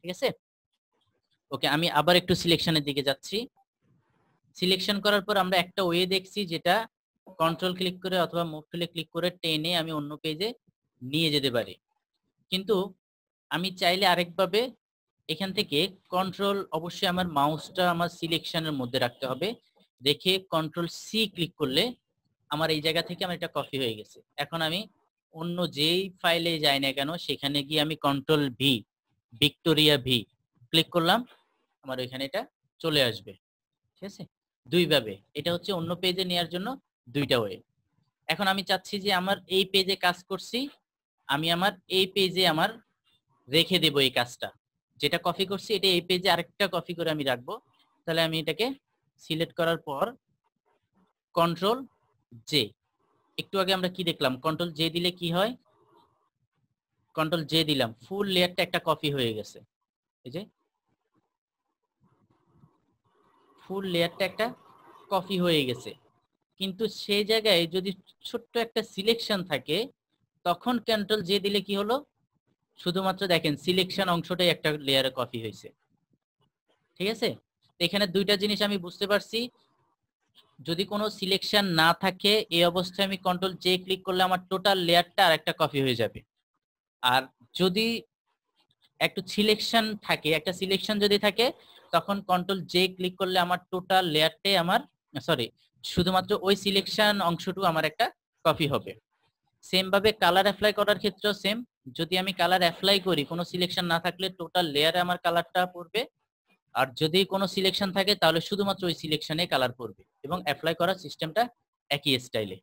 ঠিক আছে। ওকে, আমি আবার একটু সিলেকশনের দিকে যাচ্ছি। সিলেকশন করার পর আমরা একটা ওয়ে দেখছি, যেটা কন্ট্রোল ক্লিক করে অথবা মুভ টুলে ক্লিক করে টেনে আমি অন্য পেজে নিয়ে যেতে পারি। কিন্তু আমি চাইলে আরেকভাবে এখান থেকে কন্ট্রোল, অবশ্যই আমার মাউসটা আমার সিলেকশনের মধ্যে রাখতে হবে, রেখে কন্ট্রোল সি ক্লিক করলে আমার এই জায়গা থেকে আমার এটা কপি হয়ে গেছে। এখন আমি অন্য যেই ফাইলে যাই না কেন সেখানে গিয়ে আমি control V, Victoria V click করলাম, আমার ওইখানে এটা চলে আসবে। ঠিক আছে, দুইভাবে। এটা হচ্ছে অন্য পেজে নেওয়ার জন্য দুইটা ওয়ে। এখন আমি চাচ্ছি যে আমার এই পেজে কাজ করছি, আমি আমার এই পেজে আমার রেখে দেব এই কাজটা, যেটা কপি করছি এটা এই পেজে আরেকটা কপি করে আমি রাখবো। তাহলে আমি এটাকে সিলেক্ট করার পর কন্ট্রোল জে, একটু আগে আমরা কি দেখলাম, কন্ট্রোল জে দিলে কি হয়, কন্ট্রোল জে দিলাম, ফুল লেয়ারটা একটা কপি হয়ে গেছে। এই যে ফুল লেয়ারটা একটা কপি হয়ে গেছে। কিন্তু সেই জায়গায় যদি ছোট্ট একটা সিলেকশন থাকে, তখন কন্ট্রোল জে দিলে কি হলো, শুধুমাত্র দেখেন সিলেকশন অংশটাই একটা লেয়ারে কপি হয়েছে। ঠিক আছে, এখানে দুইটা জিনিস আমি বুঝতে পারছি। যদি কোনো সিলেকশন না থাকে এই অবস্থায় আমি কন্ট্রোল জে ক্লিক করলে আমার টোটাল লেয়ারটা আর একটা কপি হয়ে যাবে। আর যদি একটু সিলেকশন থাকে, একটা সিলেকশন যদি থাকে, তখন কন্ট্রোল জে ক্লিক করলে আমার টোটাল লেয়ারটাই আমার, সরি, শুধুমাত্র ওই সিলেকশন অংশটুকু আমার একটা কপি হবে। সেম ভাবে কালার অ্যাপ্লাই করার ক্ষেত্রেও সেম, যদি আমি কালার অ্যাপ্লাই করি কোনো সিলেকশন না থাকলে টোটাল লেয়ারে আমার কালারটা পড়বে, আর যদি কোনো সিলেকশন থাকে তাহলে শুধুমাত্র ওই সিলেকশনে কালার পড়বে, এবং অ্যাপ্লাই করার সিস্টেমটা একই স্টাইলে।